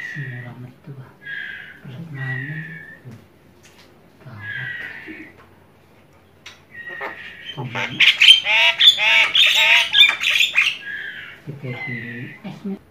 Bismillahirrahmanirrahim. Mana? Tawak. Kita pilih esnya.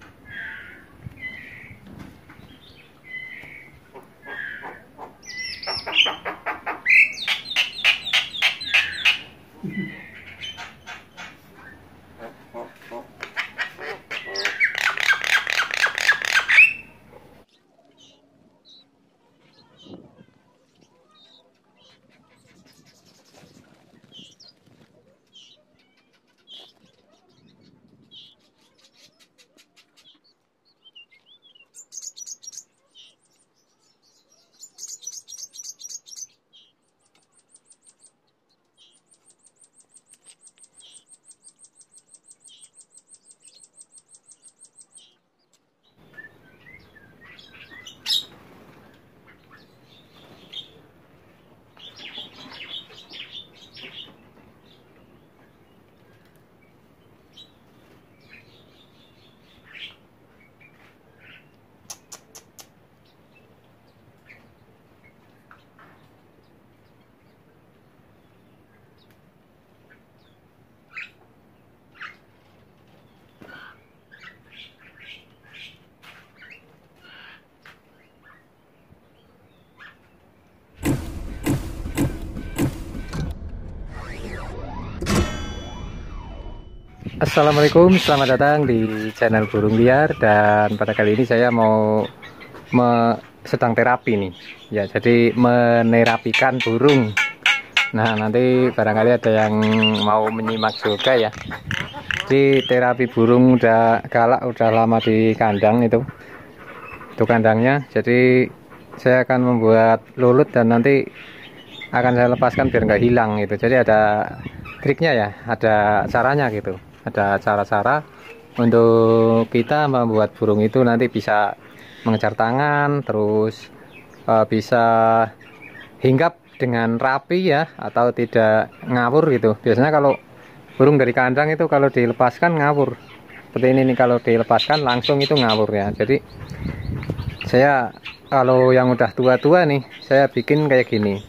Assalamualaikum, selamat datang di channel Burung Liar. Dan pada kali ini saya mau sedang terapi nih ya, jadi menerapikan burung. Nah, nanti barangkali ada yang mau menyimak juga ya. Di terapi burung udah galak, udah lama di kandang itu kandangnya. Jadi saya akan membuat lulut dan nanti akan saya lepaskan biar nggak hilang gitu. Jadi ada triknya ya, ada caranya gitu. Ada cara-cara untuk kita membuat burung itu nanti bisa mengejar tangan, terus bisa hinggap dengan rapi ya, atau tidak ngawur gitu. Biasanya kalau burung dari kandang itu kalau dilepaskan ngawur. Seperti ini nih, kalau dilepaskan langsung itu ngawur ya. Jadi saya kalau yang udah tua-tua nih, saya bikin kayak gini.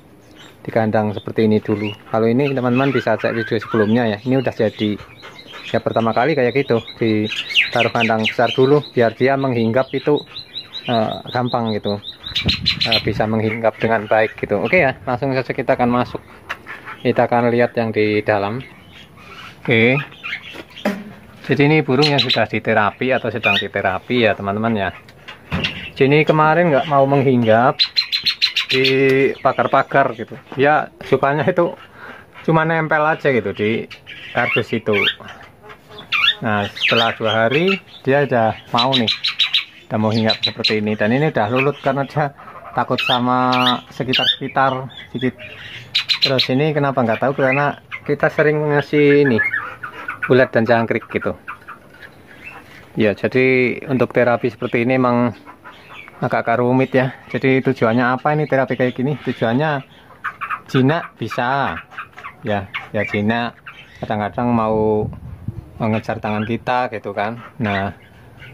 Di kandang seperti ini dulu. Kalau ini teman-teman bisa cek video sebelumnya ya. Ini udah jadi ya, pertama kali kayak gitu, ditaruh kandang besar dulu biar dia menghinggap itu gampang gitu, bisa menghinggap dengan baik gitu. Oke ya, langsung saja kita akan masuk, kita akan lihat yang di dalam. Oke, jadi ini burung yang sudah diterapi atau sedang diterapi ya teman-teman ya. Jadi kemarin nggak mau menghinggap di pagar-pagar gitu ya, sukanya itu cuma nempel aja gitu di kardus itu. Nah, setelah 2 hari dia udah mau nih, udah mau hinggap seperti ini. Dan ini udah lulut karena dia takut sama sekitar-sekitar sedikit. Terus ini kenapa nggak tahu, karena kita sering ngasih ini ulat dan jangkrik gitu ya. Jadi untuk terapi seperti ini emang agak rumit ya. Jadi tujuannya apa ini terapi kayak gini? Tujuannya jinak bisa ya, jinak kadang-kadang mau mengejar tangan kita gitu kan. Nah,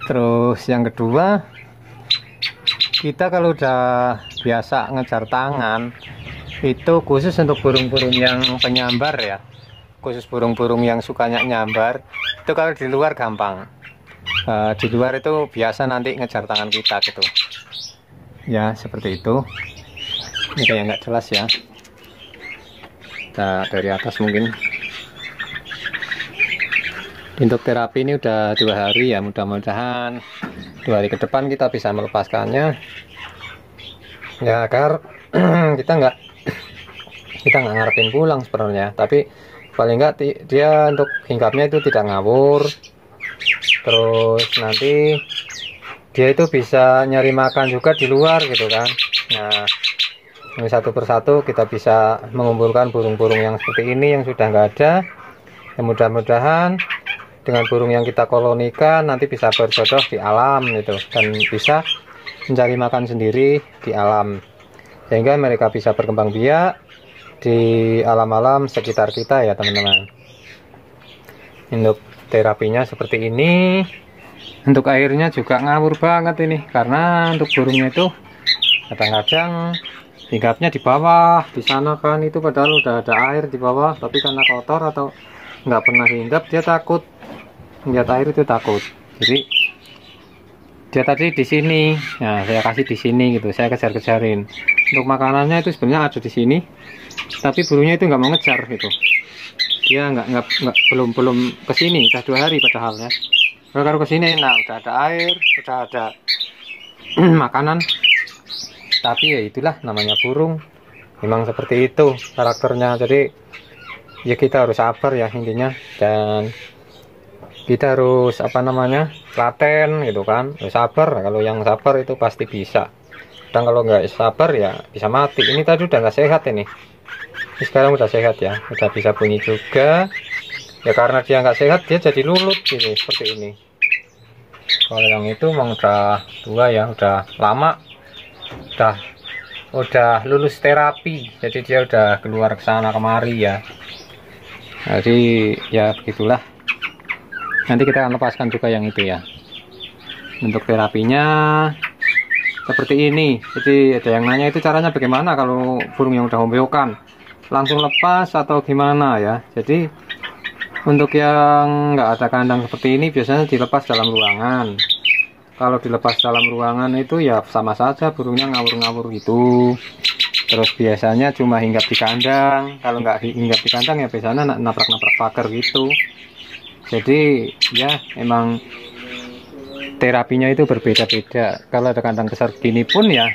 terus yang kedua, kita kalau udah biasa ngejar tangan itu khusus untuk burung-burung yang penyambar ya, khusus burung-burung yang sukanya nyambar itu kalau di luar gampang. Di luar itu biasa nanti ngejar tangan kita gitu ya, seperti itu. Ini kayak nggak jelas ya, kita dari atas mungkin. Untuk terapi ini udah 2 hari ya, mudah-mudahan 2 hari ke depan kita bisa melepaskannya ya, agar kita nggak ngarepin pulang sebenarnya, tapi paling nggak dia untuk hinggapnya itu tidak ngawur. Terus nanti dia itu bisa nyari makan juga di luar gitu kan. Nah, ini satu persatu kita bisa mengumpulkan burung-burung yang seperti ini yang sudah nggak ada ya. Mudah-mudahan dengan burung yang kita kolonikan nanti bisa berjodoh di alam gitu, dan bisa mencari makan sendiri di alam, sehingga mereka bisa berkembang biak di alam-alam sekitar kita ya teman-teman. Untuk terapinya seperti ini. Untuk airnya juga ngawur banget ini, karena untuk burungnya itu kadang-kadang hinggapnya di bawah di sana kan, itu padahal udah ada air di bawah, tapi karena kotor atau nggak pernah hinggap dia takut lihat air, itu takut. Jadi dia tadi di sini, nah saya kasih di sini gitu, saya kejar-kejarin. Untuk makanannya itu sebenarnya ada di sini, tapi burungnya itu nggak mau ngejar gitu. Dia nggak belum ke sini, udah 2 hari padahal ya. Kalau ke sini, nah udah ada air, udah ada makanan. Tapi ya itulah namanya burung, memang seperti itu karakternya. Jadi ya kita harus sabar ya intinya, dan kita harus apa namanya, telaten gitu kan, ya, sabar. Kalau yang sabar itu pasti bisa, dan kalau nggak sabar ya bisa mati. Ini tadi udah nggak sehat ini sekarang udah sehat ya, udah bisa bunyi juga ya, karena dia nggak sehat dia jadi lulut gitu seperti ini. Kalau yang itu memang udah tua ya, udah lama, udah lulus terapi, jadi dia udah keluar ke sana kemari ya. Jadi ya begitulah, nanti kita akan lepaskan juga yang itu ya. Untuk terapinya seperti ini. Jadi ada yang nanya itu caranya bagaimana kalau burung yang udah homeokan, langsung lepas atau gimana ya. Jadi untuk yang nggak ada kandang seperti ini biasanya dilepas dalam ruangan. Kalau dilepas dalam ruangan itu ya sama saja burungnya ngawur-ngawur gitu. Terus biasanya cuma hinggap di kandang. Kalau nggak hinggap di kandang ya biasanya nabrak-nabrak pagar gitu. Jadi ya emang terapinya itu berbeda-beda. Kalau ada kandang besar gini pun ya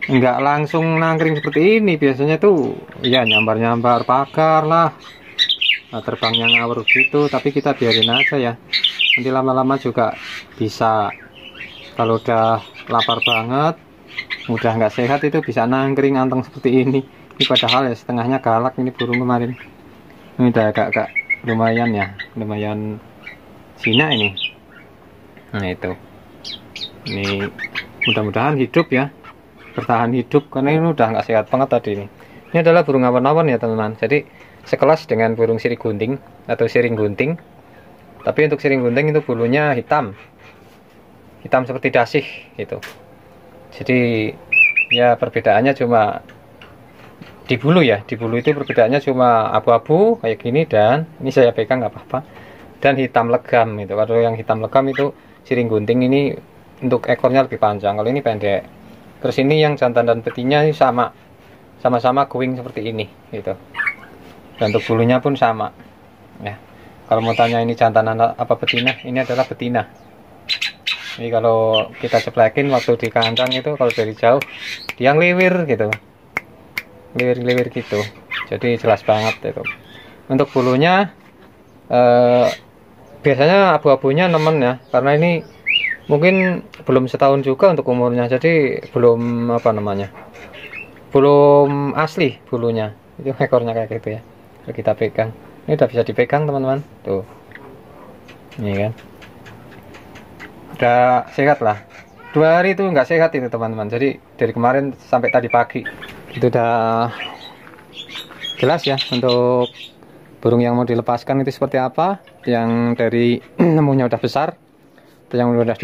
nggak langsung nangkring seperti ini. Biasanya tuh ya nyambar-nyambar pagar lah. Nah, terbangnya ngawur gitu, tapi kita biarin aja ya. Nanti lama-lama juga bisa. Kalau udah lapar banget, udah nggak sehat, itu bisa nangkring anteng seperti ini. Ini padahal ya setengahnya galak ini burung kemarin. Ini udah agak-agak lumayan ya, lumayan Cina ini. Nah itu, ini mudah-mudahan hidup ya, bertahan hidup, karena ini udah nggak sehat banget tadi ini. Ini adalah burung awan-awan ya teman-teman. Jadi sekelas dengan burung sirip gunting atau siring gunting, tapi untuk siring gunting itu bulunya hitam seperti dasih gitu. Jadi ya perbedaannya cuma di bulu ya, di bulu itu perbedaannya cuma abu-abu kayak gini, dan ini saya pegang nggak apa-apa, dan hitam legam itu. Kalau yang hitam legam itu siring gunting, ini untuk ekornya lebih panjang, kalau ini pendek. Terus ini yang jantan dan betina ini sama-sama kuing seperti ini gitu. Dan untuk bulunya pun sama ya. Kalau mau tanya ini jantan apa betina, ini adalah betina. Jadi kalau kita ceplekin waktu di kandang itu, kalau dari jauh dia ngeliwir gitu, ngeliwir gitu. Jadi jelas banget itu. Untuk bulunya biasanya abu-abunya nemen ya, karena ini mungkin belum setahun juga untuk umurnya, jadi belum apa namanya, belum asli bulunya. Itu ekornya kayak gitu ya. Kita pegang, ini udah bisa dipegang teman-teman tuh, ini kan udah sehat lah. 2 hari itu nggak sehat itu teman-teman. Jadi dari kemarin sampai tadi pagi itu udah jelas ya untuk burung yang mau dilepaskan itu seperti apa. Yang dari nemunya udah besar, yang udah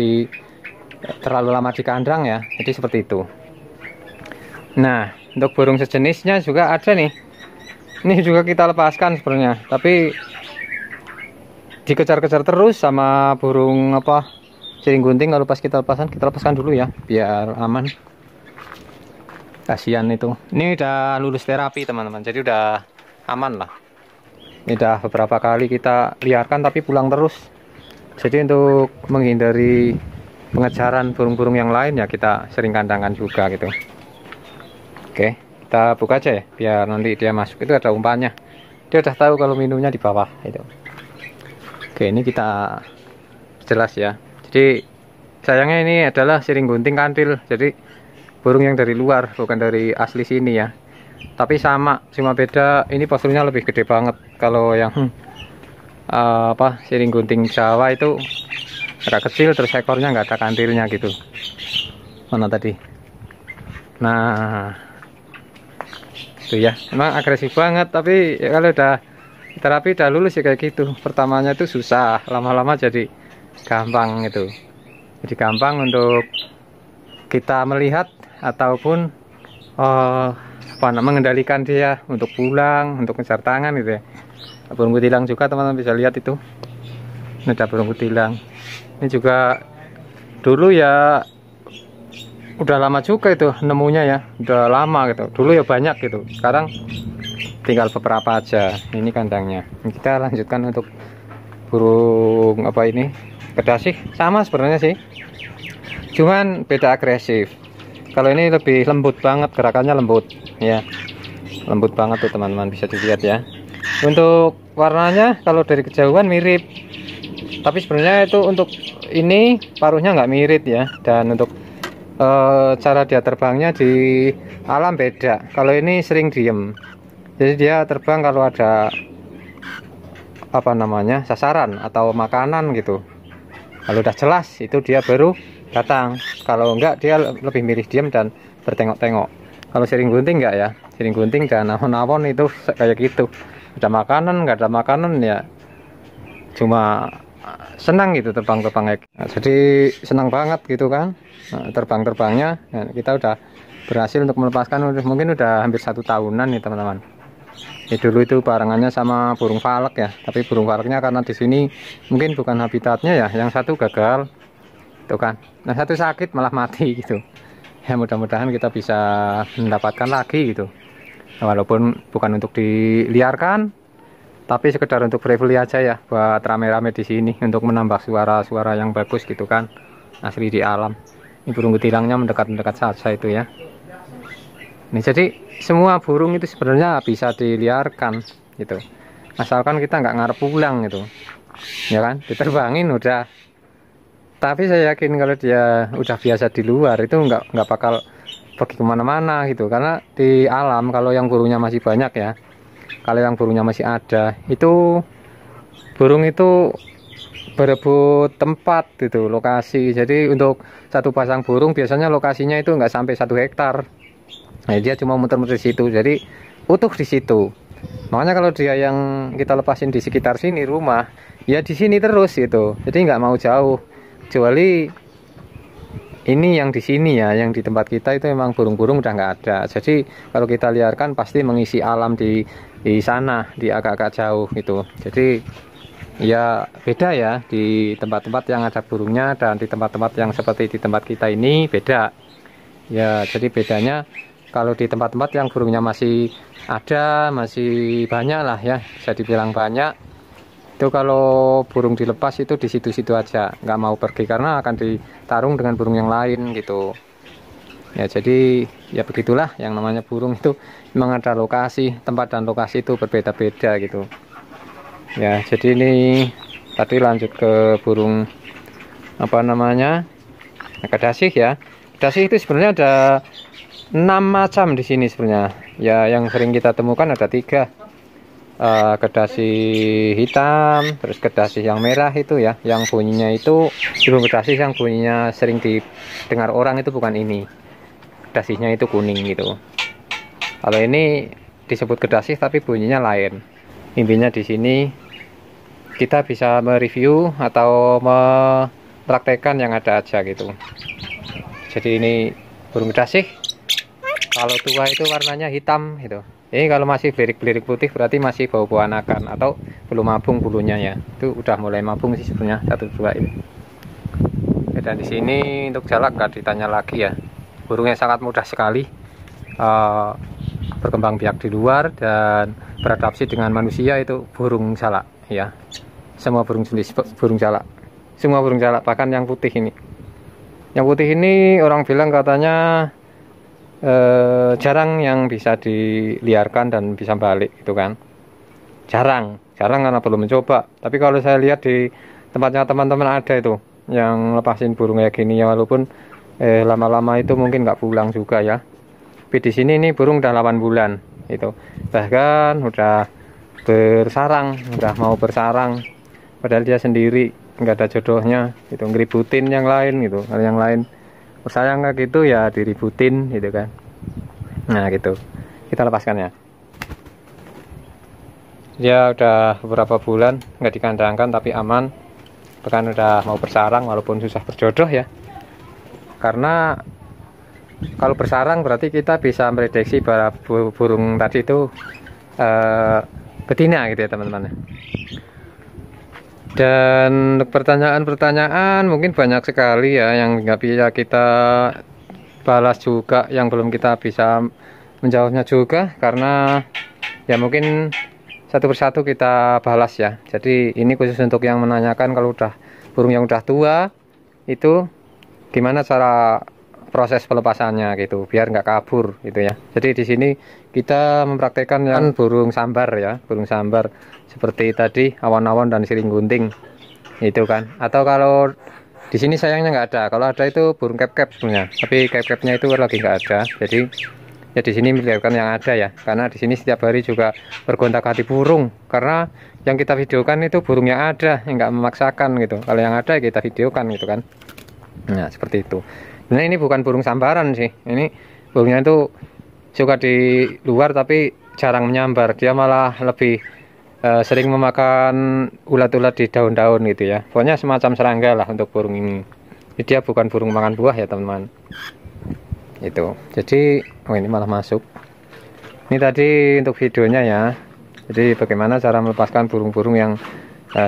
terlalu lama di kandang ya, jadi seperti itu. Nah untuk burung sejenisnya juga ada nih. Ini juga kita lepaskan sebenarnya, tapi dikejar-kejar terus sama burung apa siring gunting. Kalau pas kita lepaskan dulu ya, biar aman. Kasihan itu. Ini udah lulus terapi teman-teman, jadi udah aman lah. Ini udah beberapa kali kita liarkan tapi pulang terus. Jadi untuk menghindari pengejaran burung-burung yang lain ya, kita sering kandangkan juga gitu. Oke. Kita buka aja ya, biar nanti dia masuk. Itu ada umpannya, dia udah tahu kalau minumnya di bawah itu. Oke, ini kita jelas ya. Jadi sayangnya ini adalah siring gunting kantil, jadi burung yang dari luar, bukan dari asli sini ya. Tapi sama, cuma beda ini posturnya lebih gede banget. Kalau yang siring gunting Jawa itu agak kecil, terus ekornya nggak ada kantilnya gitu. Mana tadi? Nah itu ya, emang agresif banget, tapi ya kalau udah terapi udah lulus ya kayak gitu. Pertamanya itu susah, lama-lama jadi gampang itu. Jadi gampang untuk kita melihat ataupun mengendalikan dia untuk pulang, untuk ngejar tangan gitu ya. Burung kutilang juga teman-teman bisa lihat itu. Ini ada burung kutilang. Ini juga dulu ya udah lama juga itu nemunya ya, udah lama gitu. Dulu ya banyak gitu. Sekarang tinggal beberapa aja. Ini kandangnya. Kita lanjutkan untuk burung apa ini? Kedasih sama sebenarnya sih. Cuman beda agresif. Kalau ini lebih lembut banget, gerakannya lembut ya. Lembut banget tuh teman-teman, bisa dilihat ya. Untuk warnanya kalau dari kejauhan mirip. Tapi sebenarnya itu untuk ini paruhnya nggak mirip ya. Dan untuk cara dia terbangnya di alam beda. Kalau ini sering diem. Jadi dia terbang kalau ada apa namanya sasaran atau makanan gitu. Kalau udah jelas itu dia baru datang. Kalau enggak dia lebih milih diam dan bertengok-tengok. Kalau sering gunting enggak ya, sering gunting dan nawon-nawon itu kayak gitu. Ada makanan nggak ada makanan ya cuma senang gitu terbang-terbang. Nah, jadi senang banget gitu kan. Nah, terbang-terbangnya nah, kita udah berhasil untuk melepaskan mungkin udah hampir 1 tahunan nih teman-teman. Dulu itu barengannya sama burung falek ya, tapi burung faleknya karena di sini mungkin bukan habitatnya ya, yang satu gagal tuh kan, nah satu sakit malah mati gitu ya. Mudah-mudahan kita bisa mendapatkan lagi gitu, walaupun bukan untuk diliarkan tapi sekedar untuk privili aja ya, buat rame-rame di sini untuk menambah suara-suara yang bagus gitu kan, asli di alam. Ini burung kutilangnya mendekat-mendekat saja itu ya. Nih, jadi semua burung itu sebenarnya bisa diliarkan gitu, asalkan kita nggak ngarep pulang gitu ya kan, diterbangin udah. Tapi saya yakin kalau dia udah biasa di luar itu nggak bakal pergi kemana-mana gitu, karena di alam kalau yang burungnya masih banyak ya, kalau yang burungnya masih ada itu burung itu berebut tempat gitu, lokasi. Jadi untuk satu pasang burung biasanya lokasinya itu nggak sampai 1 hektar. Nah, dia cuma muter-muter di situ, jadi utuh di situ. Makanya kalau dia yang kita lepasin di sekitar sini rumah, ya di sini terus gitu. Jadi nggak mau jauh. Kecuali ini yang di sini ya, yang di tempat kita itu memang burung-burung udah nggak ada. Jadi kalau kita liarkan pasti mengisi alam di sana, di agak-agak jauh gitu. Jadi ya beda ya di tempat-tempat yang ada burungnya dan di tempat-tempat yang seperti di tempat kita ini beda. Ya jadi bedanya kalau di tempat-tempat yang burungnya masih ada, masih banyak lah ya, bisa dibilang banyak. Itu kalau burung dilepas itu di situ-situ aja, nggak mau pergi karena akan ditarung dengan burung yang lain gitu. Ya jadi ya begitulah yang namanya burung itu memang ada lokasi, tempat dan lokasi itu berbeda-beda gitu. Ya jadi ini tadi lanjut ke burung apa namanya, kedasih ya. Kedasih itu sebenarnya ada 6 macam di sini sebenarnya. Ya yang sering kita temukan ada 3. Kedasih hitam, terus kedasih yang merah itu ya, yang bunyinya itu burung kedasih yang bunyinya sering didengar orang itu bukan ini. Kedasihnya itu kuning gitu. Kalau ini disebut kedasih tapi bunyinya lain. Intinya di sini kita bisa mereview atau mempraktekkan yang ada aja gitu. Jadi ini burung kedasih. Kalau tua itu warnanya hitam gitu. Ini kalau masih belirik-belirik putih berarti masih bau-bau anakan atau belum mabung bulunya ya. Itu udah mulai mabung sih sebenarnya 1, 2 ini. Dan di sini untuk jalak nggak ditanya lagi ya. Burungnya sangat mudah sekali berkembang biak di luar dan beradaptasi dengan manusia. Itu burung jalak ya. Semua burung jenis burung jalak. Semua burung jalak, bahkan yang putih ini. Yang putih ini orang bilang katanya jarang yang bisa diliarkan dan bisa balik gitu kan. Jarang karena belum mencoba. Tapi kalau saya lihat di tempatnya teman-teman ada itu yang lepasin burung kayak gini ya, walaupun lama-lama itu mungkin nggak pulang juga ya. Tapi di sini ini burung udah 8 bulan itu, bahkan udah bersarang, udah mau bersarang, padahal dia sendiri nggak ada jodohnya gitu, ngeributin yang lain gitu. Kalau yang lain sayang kayak gitu ya diributin gitu kan. Nah gitu, kita lepaskan ya. Dia udah beberapa bulan nggak dikandangkan tapi aman. bahkan udah mau bersarang walaupun susah berjodoh ya. Karena kalau bersarang berarti kita bisa memprediksi bahwa burung tadi itu betina gitu ya teman-teman. Dan untuk pertanyaan-pertanyaan mungkin banyak sekali ya yang nggak bisa kita balas juga, yang belum kita bisa menjawabnya juga, karena ya mungkin satu persatu kita balas ya. Jadi ini khusus untuk yang menanyakan kalau udah burung yang udah tua itu gimana cara proses pelepasannya gitu biar nggak kabur gitu ya. Jadi di sini kita mempraktekkan yang burung sambar ya, burung sambar seperti tadi awan-awan dan siring gunting itu kan. Atau kalau di sini sayangnya nggak ada, kalau ada itu burung kep-kep sebenarnya, tapi kep-kepnya itu lagi nggak ada. Jadi ya di sini melihatkan yang ada ya, karena di sini setiap hari juga bergonta-ganti burung, karena yang kita videokan itu burung yang ada, yang nggak memaksakan gitu. Kalau yang ada kita videokan gitu kan. Nah seperti itu. Nah ini bukan burung sambaran sih, ini burungnya itu suka di luar tapi jarang menyambar, dia malah lebih sering memakan ulat-ulat di daun-daun gitu ya. Pokoknya semacam serangga lah untuk burung ini. Jadi dia bukan burung makan buah ya teman-teman. Itu. Jadi oh ini malah masuk. Ini tadi untuk videonya ya. Jadi bagaimana cara melepaskan burung-burung yang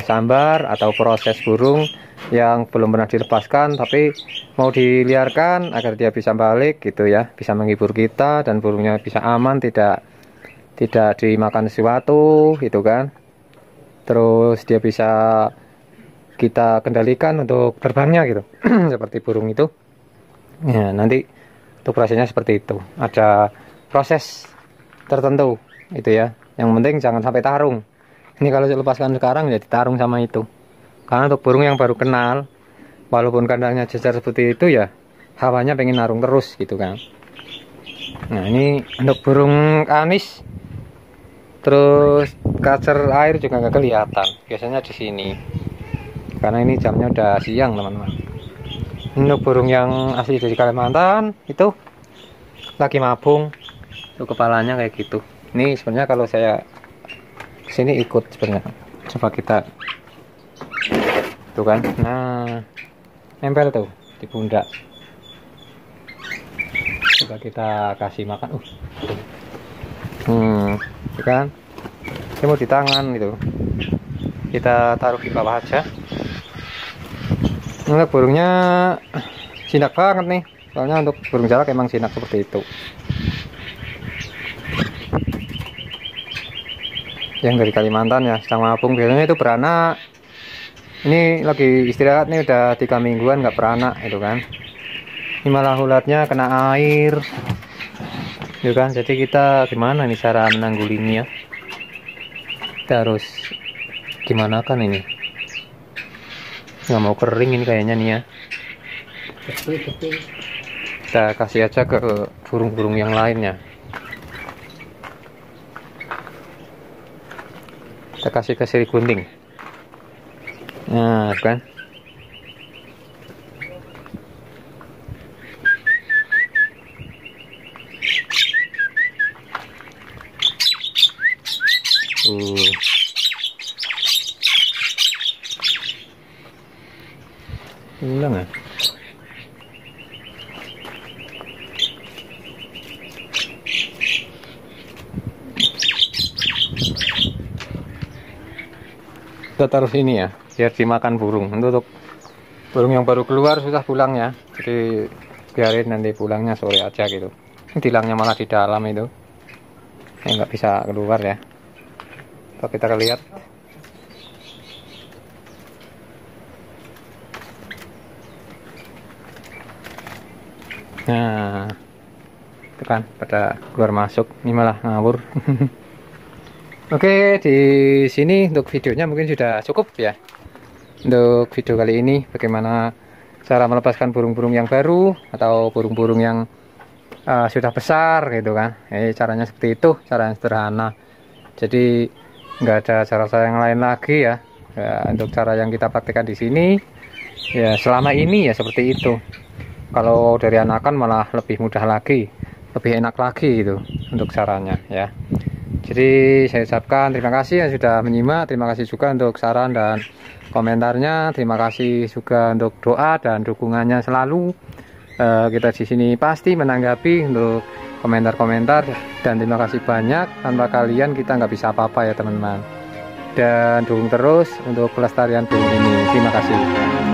sambar atau proses burung yang belum pernah dilepaskan tapi mau diliarkan agar dia bisa balik gitu ya, bisa menghibur kita dan burungnya bisa aman, tidak dimakan sesuatu gitu kan. Terus dia bisa kita kendalikan untuk terbangnya gitu. Seperti burung itu ya. Nanti untuk prosesnya seperti itu, ada proses tertentu itu ya. Yang penting jangan sampai tarung. Ini kalau lepaskan sekarang ya ditarung sama itu. Karena untuk burung yang baru kenal, walaupun kandangnya jejar seperti itu ya, hawanya pengen narung terus gitu kan. Nah ini untuk burung anis. Terus kacer air juga nggak kelihatan, biasanya di sini. Karena ini jamnya udah siang teman-teman. Untuk burung yang asli dari Kalimantan itu lagi mabung, tuh kepalanya kayak gitu. Ini sebenarnya kalau saya kesini ikut sebenarnya. Coba kita, tuh kan, nah nempel tuh di pundak. Coba kita kasih makan. Itu kan, ini mau di tangan gitu, kita taruh di bawah aja. Nah, burungnya jinak banget nih, soalnya untuk burung jalak emang jinak seperti itu. Yang dari Kalimantan ya, sedang mabung, biasanya itu beranak. Ini lagi istirahat nih, udah 3 mingguan nggak beranak itu kan. Ini malah ulatnya kena air. Ya kan, jadi kita gimana nih cara menanggulinya? Kita harus gimana kan ini? Nggak mau kering ini kayaknya nih ya. Kita kasih aja ke burung-burung yang lainnya. Kita kasih ke sirih gunting. Nah kan. Ulang ya. Kita taruh sini ya, biar dimakan burung. Untuk burung yang baru keluar susah pulang ya, jadi biarin nanti pulangnya sore aja gitu. Tilangnya malah di dalam itu, ya nggak bisa keluar ya. Kalau kita lihat, nah itu kan pada keluar masuk, ini malah ngawur. Oke, di sini untuk videonya mungkin sudah cukup ya. Untuk video kali ini bagaimana cara melepaskan burung-burung yang baru atau burung-burung yang sudah besar gitu kan. Caranya seperti itu, cara yang sederhana. Jadi nggak ada cara-cara yang lain lagi ya. Untuk cara yang kita praktekkan di sini ya selama ini ya seperti itu. Kalau dari anakan malah lebih mudah lagi, lebih enak lagi gitu untuk caranya ya. Jadi saya ucapkan terima kasih yang sudah menyimak, terima kasih juga untuk saran dan komentarnya, terima kasih juga untuk doa dan dukungannya selalu. Kita di sini pasti menanggapi untuk komentar-komentar, dan terima kasih banyak. Tanpa kalian kita nggak bisa apa-apa ya teman-teman. Dan dukung terus untuk pelestarian burung ini. Terima kasih.